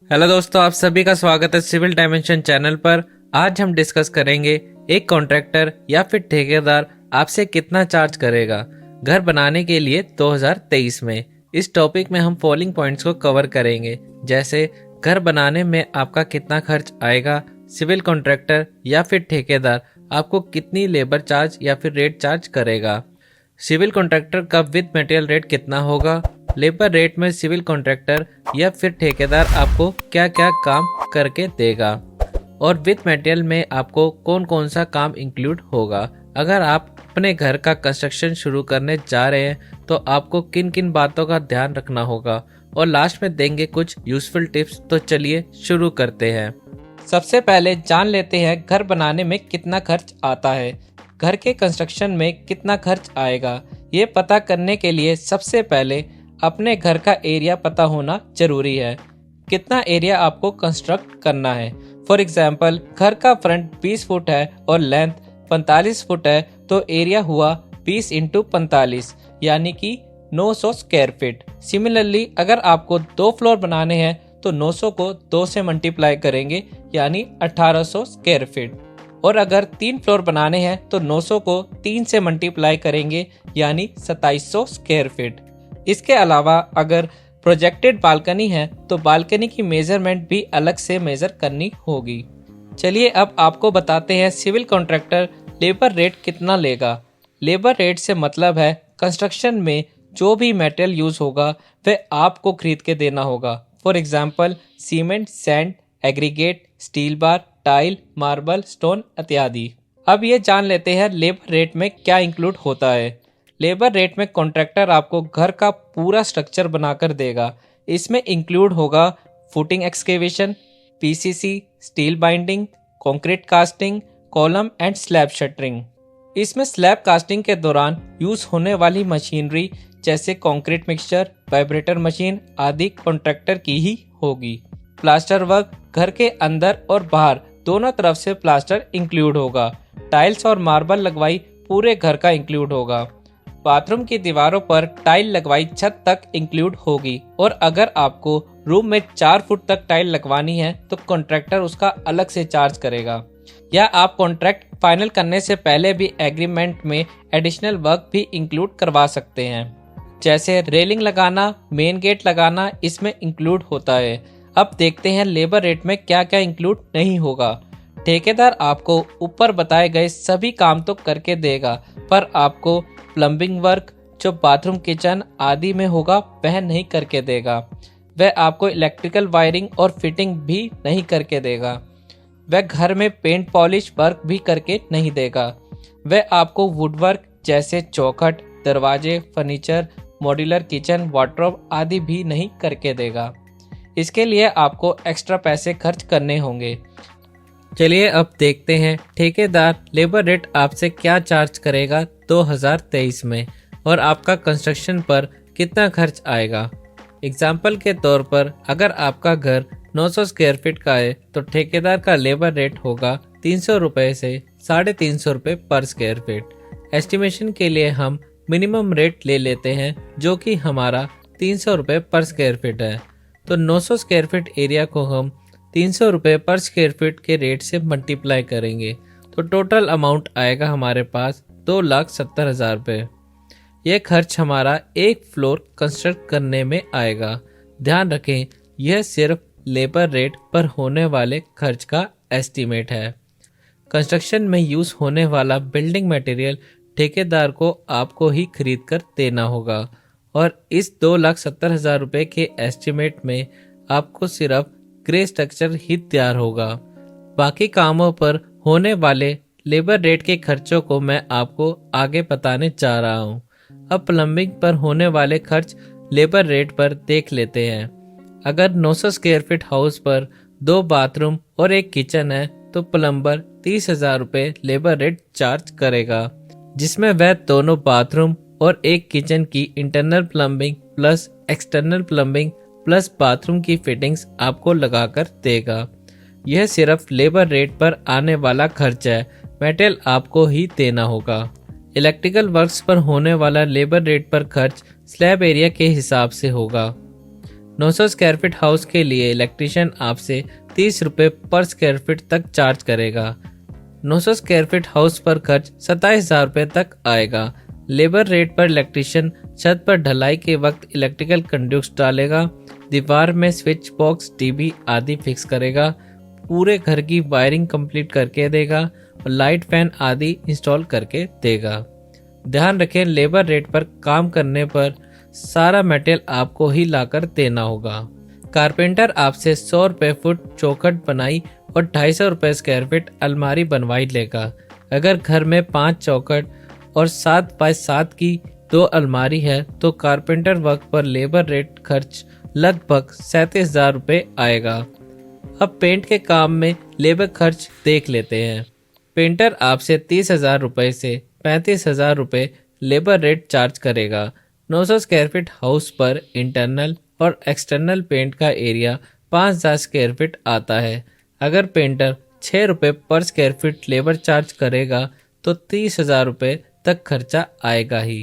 Hello दोस्तों, आप सभी का स्वागत है सिविल डायमेंशन चैनल पर। आज हम डिस्कस करेंगे एक कॉन्ट्रैक्टर या फिर ठेकेदार आपसे कितना चार्ज करेगा घर बनाने के लिए 2023 में। इस टॉपिक में हम फॉलोइंग पॉइंट्स को कवर करेंगे, जैसे घर बनाने में आपका कितना खर्च आएगा, सिविल कॉन्ट्रैक्टर या फिर ठेकेदार आपको कितनी लेबर चार्ज या फिर रेट चार्ज करेगा, सिविल कॉन्ट्रैक्टर का विद मटेरियल रेट कितना होगा, लेबर रेट में सिविल कॉन्ट्रैक्टर या फिर ठेकेदार आपको क्या क्या काम करके देगा, और विद मटेरियल में आपको कौन कौन सा काम इंक्लूड होगा। अगर आप अपने घर का कंस्ट्रक्शन शुरू करने जा रहे हैं तो आपको किन किन बातों का ध्यान रखना होगा, और लास्ट में देंगे कुछ यूजफुल टिप्स। तो चलिए शुरू करते हैं। सबसे पहले जान लेते हैं घर बनाने में कितना खर्च आता है। घर के कंस्ट्रक्शन में कितना खर्च आएगा, ये पता करने के लिए सबसे पहले अपने घर का एरिया पता होना जरूरी है। कितना एरिया आपको कंस्ट्रक्ट करना है। फॉर एग्जाम्पल, घर का फ्रंट 20 फुट है और लेंथ 45 फुट है, तो एरिया हुआ 20 इंटू 45 यानी कि 900 स्क्वायर फीट। सिमिलरली, अगर आपको 2 फ्लोर बनाने हैं तो 900 को 2 से मल्टीप्लाई करेंगे यानी 1800 स्क्वायर फीट, और अगर 3 फ्लोर बनाने हैं तो 900 को 3 से मल्टीप्लाई करेंगे यानी 2700 स्क्वायर फीट। इसके अलावा अगर प्रोजेक्टेड बालकनी है तो बालकनी की मेजरमेंट भी अलग से मेजर करनी होगी। चलिए अब आपको बताते हैं सिविल कॉन्ट्रैक्टर लेबर रेट कितना लेगा। लेबर रेट से मतलब है कंस्ट्रक्शन में जो भी मटेरियल यूज होगा वह आपको खरीद के देना होगा। For example, cement, sand, aggregate, steel bar, tile, marble, stone इत्यादि। अब ये जान लेते हैं लेबर रेट में क्या इंक्लूड होता है। लेबर रेट में कॉन्ट्रैक्टर आपको घर का पूरा स्ट्रक्चर बनाकर देगा। इसमें इंक्लूड होगा footing excavation, PCC, steel binding, concrete casting, column and slab shuttering. इसमें स्लैब कास्टिंग के दौरान यूज होने वाली मशीनरी जैसे कंक्रीट मिक्सचर, वाइब्रेटर मशीन आदि कॉन्ट्रैक्टर की ही होगी। प्लास्टर वर्क, घर के अंदर और बाहर दोनों तरफ से प्लास्टर इंक्लूड होगा। टाइल्स और मार्बल लगवाई पूरे घर का इंक्लूड होगा। बाथरूम की दीवारों पर टाइल लगवाई छत तक इंक्लूड होगी, और अगर आपको रूम में 4 फुट तक टाइल लगवानी है तो कॉन्ट्रैक्टर उसका अलग से चार्ज करेगा। या आप कॉन्ट्रैक्ट फाइनल करने से पहले भी एग्रीमेंट में एडिशनल वर्क भी इंक्लूड करवा सकते हैं, जैसे रेलिंग लगाना, मेन गेट लगाना इसमें इंक्लूड होता है। अब देखते हैं लेबर रेट में क्या क्या इंक्लूड नहीं होगा। ठेकेदार आपको ऊपर बताए गए सभी काम तो करके देगा, पर आपको प्लम्बिंग वर्क जो बाथरूम, किचन आदि में होगा वह नहीं करके देगा। वह आपको इलेक्ट्रिकल वायरिंग और फिटिंग भी नहीं करके देगा। वह घर में पेंट पॉलिश वर्क भी करके नहीं देगा। वह आपको वुड वर्क जैसे चौखट, दरवाजे, फर्नीचर, मॉड्यूलर किचन, वार्डरोब आदि भी नहीं करके देगा। इसके लिए आपको एक्स्ट्रा पैसे खर्च करने होंगे। चलिए अब देखते हैं ठेकेदार लेबर रेट आपसे क्या चार्ज करेगा 2023 में, और आपका कंस्ट्रक्शन पर कितना खर्च आएगा। एग्जाम्पल के तौर पर, अगर आपका घर 900 स्क्वायर फीट का है तो ठेकेदार का लेबर रेट होगा 300 रुपये से 350 रुपये पर स्क्वायर फीट। एस्टिमेशन के लिए हम मिनिमम रेट ले लेते हैं जो कि हमारा 300 रुपये पर स्क्वायर फीट है, तो 900 स्क्वायर फीट एरिया को हम 300 रुपये पर स्क्वायर फीट के रेट से मल्टीप्लाई करेंगे तो टोटल अमाउंट आएगा हमारे पास 2,70,000 रुपये। यह खर्च हमारा एक फ्लोर कंस्ट्रक्ट करने में आएगा। ध्यान रखें, यह सिर्फ लेबर रेट पर होने वाले खर्च का एस्टीमेट है। कंस्ट्रक्शन में यूज होने वाला बिल्डिंग मटेरियल ठेकेदार को आपको ही खरीद कर देना होगा, और इस 2,70,000 रुपये के एस्टीमेट में आपको सिर्फ ग्रे स्ट्रक्चर ही तैयार होगा। बाकी कामों पर होने वाले लेबर रेट के खर्चों को मैं आपको आगे बताने जा रहा हूँ। अब प्लम्बिंग पर होने वाले खर्च लेबर रेट पर देख लेते हैं। अगर 900 स्क्वायर फीट हाउस पर 2 बाथरूम और 1 किचन है तो प्लम्बर 30,000 रुपये लेबर रेट चार्ज करेगा, जिसमें वह दोनों बाथरूम और 1 किचन की internal plumbing plus external plumbing plus bathroom की फिटिंग्स आपको लगाकर देगा। यह सिर्फ लेबर रेट पर आने वाला खर्च है, मटेरियल आपको ही देना होगा। इलेक्ट्रिकल वर्क्स पर होने वाला लेबर रेट पर खर्च स्लैब एरिया के हिसाब से होगा। 900 स्क्वायर फीट हाउस के लिए इलेक्ट्रीशियन आपसे 30 रुपये पर स्क्वायर फीट तक चार्ज करेगा। 900 स्क्वायर फीट हाउस पर खर्च 27,000 रुपये तक आएगा। लेबर रेट पर इलेक्ट्रीशियन छत पर ढलाई के वक्त इलेक्ट्रिकल कंडक्ट्स डालेगा, दीवार में स्विच बॉक्स, टीवी आदि फिक्स करेगा, पूरे घर की वायरिंग कंप्लीट करके देगा और लाइट फैन आदि इंस्टॉल करके देगा। ध्यान रखें, लेबर रेट पर काम करने पर सारा मटेरियल आपको ही लाकर देना होगा। कारपेंटर आपसे 100 रुपये फुट चौखट बनाई और 250 रुपये स्क्वायर फीट अलमारी बनवाई लेगा। अगर घर में 5 चौखट और 7x7 की 2 अलमारी है तो कारपेंटर वर्क पर लेबर रेट खर्च लगभग 37,000 रुपये आएगा। अब पेंट के काम में लेबर खर्च देख लेते हैं। पेंटर आपसे 30,000 रुपये से 35,000 रुपये लेबर रेट चार्ज करेगा। 900 स्क्वायर फीट हाउस पर इंटरनल और एक्सटर्नल पेंट का एरिया 5,000 स्क्वायर फीट आता है। अगर पेंटर 6 रुपये पर स्क्वायर फीट लेबर चार्ज करेगा तो 30,000 रुपये तक खर्चा आएगा ही।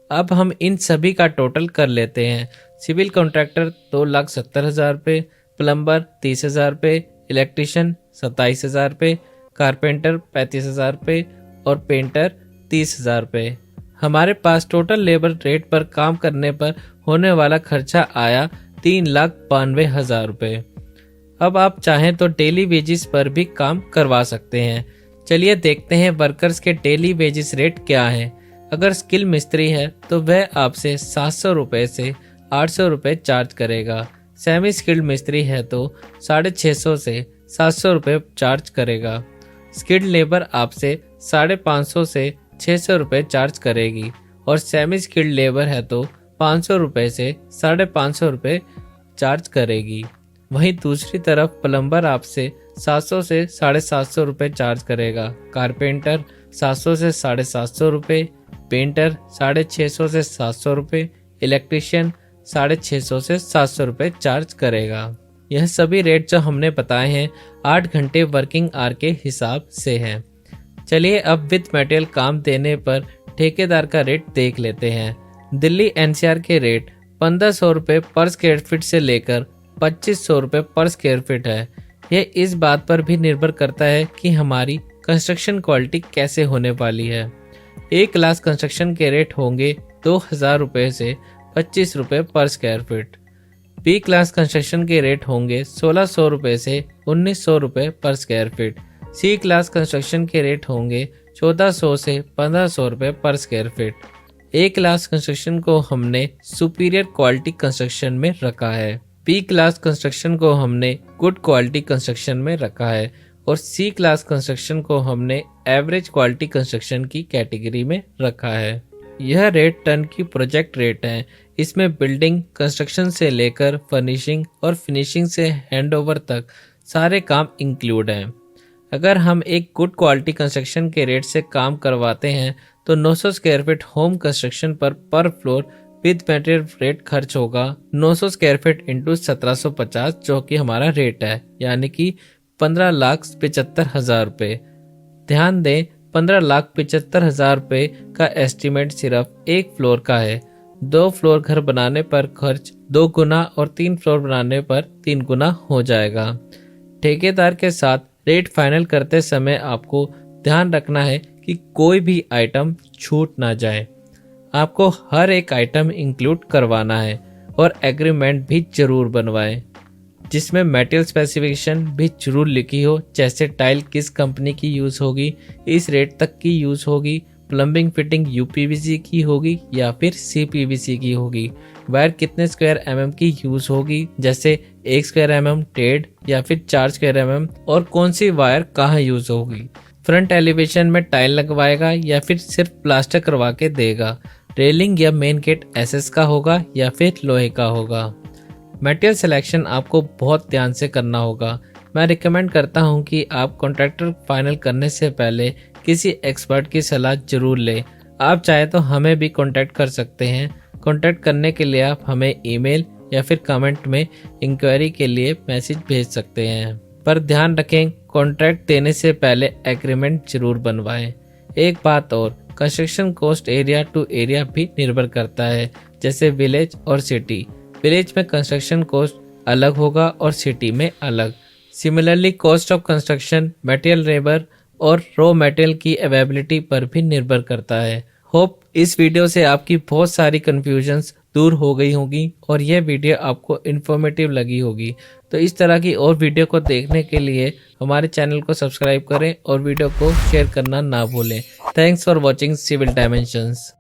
अब हम इन सभी का टोटल कर लेते हैं। सिविल कॉन्ट्रैक्टर 2,70,000 रुपये, प्लम्बर 30,000 रुपये, इलेक्ट्रीशियन 27,000 रुपये, कारपेंटर 35,000 रुपये और पेंटर 30,000 रुपये। हमारे पास टोटल लेबर रेट पर काम करने पर होने वाला खर्चा आया 3,92,000 रुपये। अब आप चाहें तो डेली वेजिस पर भी काम करवा सकते हैं। चलिए देखते हैं वर्कर्स के डेली वेजिस रेट क्या हैं। अगर स्किल मिस्त्री है तो वह आपसे 700 रुपये से 800 रुपये चार्ज करेगा। सेमी स्किल्ड मिस्त्री है तो 650 से 700 रुपये चार्ज करेगा। स्किल्ड लेबर आपसे 550 से 600 रुपये चार्ज करेगी और सेमी स्किल्ड लेबर है तो 500 रुपये से 550 रुपये चार्ज करेगी। वहीं दूसरी तरफ प्लम्बर आपसे 700 से 750 रुपये चार्ज करेगा। कारपेंटर 700 से 750 रुपये, पेंटर 650 से 700 रुपये, इलेक्ट्रीशियन 650 से 700 रुपये चार्ज करेगा। यह सभी रेट जो हमने बताए हैं 8 घंटे वर्किंग आवर के हिसाब से हैं। चलिए अब विद मटेरियल काम देने पर ठेकेदार का रेट देख लेते हैं। दिल्ली एनसीआर के रेट 1,500 रुपये पर स्क्वायर फीट से लेकर 2,500 रुपये पर स्क्वायर फीट है। यह इस बात पर भी निर्भर करता है कि हमारी कंस्ट्रक्शन क्वालिटी कैसे होने वाली है। ए क्लास कंस्ट्रक्शन के रेट होंगे 2,000 रुपये से 25 रुपये पर square feet. B class construction के रेट होंगे 1,600 रुपये से 1,900 रुपये पर square feet. C class construction के रेट होंगे 1,400 से 1,500 रुपये पर square feet. A class construction को हमने सुपीरियर क्वालिटी कंस्ट्रक्शन में रखा है, बी क्लास कंस्ट्रक्शन को हमने गुड क्वालिटी कंस्ट्रक्शन में रखा है और सी क्लास कंस्ट्रक्शन को हमने एवरेज क्वालिटी कंस्ट्रक्शन की कैटेगरी में रखा है। यह रेट टन की प्रोजेक्ट रेट है। इसमें बिल्डिंग कंस्ट्रक्शन से लेकर फर्निशिंग और फिनिशिंग से हैंडओवर तक सारे काम इंक्लूड हैं। अगर हम एक गुड क्वालिटी कंस्ट्रक्शन के रेट से काम करवाते हैं तो 900 स्क्वायर फीट होम कंस्ट्रक्शन पर फ्लोर विद मटेरियल रेट खर्च होगा 900 स्क्वायर फीट इंटू 1750, जो कि हमारा रेट है, यानी कि 15,75,000 रुपये। ध्यान दें 15,75,000 रुपये का एस्टीमेट सिर्फ एक फ्लोर का है। 2 फ्लोर घर बनाने पर खर्च 2 गुना और 3 फ्लोर बनाने पर 3 गुना हो जाएगा। ठेकेदार के साथ रेट फाइनल करते समय आपको ध्यान रखना है कि कोई भी आइटम छूट ना जाए। आपको हर एक आइटम इंक्लूड करवाना है और एग्रीमेंट भी जरूर बनवाएं, जिसमें मटेरियल स्पेसिफिकेशन भी जरूर लिखी हो, जैसे टाइल किस कंपनी की यूज़ होगी, इस रेट तक की यूज़ होगी, प्लम्बिंग फिटिंग यूपीवीसी की होगी या फिर सीपीवीसी की होगी, वायर कितने स्क्वायर एमएम की यूज़ होगी, जैसे 1 स्क्वायर एमएम टेड या फिर 4 स्क्वायर एमएम, और कौन सी वायर कहाँ यूज़ होगी, फ्रंट एलिवेशन में टाइल लगवाएगा या फिर सिर्फ प्लास्टर करवा के देगा, रेलिंग या मेन गेट एसएस का होगा या फिर लोहे का होगा। मटेरियल सिलेक्शन आपको बहुत ध्यान से करना होगा। मैं रिकमेंड करता हूं कि आप कॉन्ट्रैक्टर फाइनल करने से पहले किसी एक्सपर्ट की सलाह जरूर लें। आप चाहे तो हमें भी कांटेक्ट कर सकते हैं। कांटेक्ट करने के लिए आप हमें ईमेल या फिर कमेंट में इंक्वायरी के लिए मैसेज भेज सकते हैं। पर ध्यान रखें, कॉन्ट्रैक्ट देने से पहले एग्रीमेंट जरूर बनवाएं। एक बात और, construction cost area to area भी निर्भर करता है, जैसे विलेज और सिटी। विलेज में कंस्ट्रक्शन कॉस्ट अलग होगा और सिटी में अलग। Similarly cost of construction material, labour और रॉ मटेरियल की अवेलेबिलिटी पर भी निर्भर करता है। होप इस वीडियो से आपकी बहुत सारी कन्फ्यूजन्स दूर हो गई होगी और यह वीडियो आपको इन्फॉर्मेटिव लगी होगी। तो इस तरह की और वीडियो को देखने के लिए हमारे चैनल को सब्सक्राइब करें और वीडियो को शेयर करना ना भूलें। Thanks for watching Civil dimensions.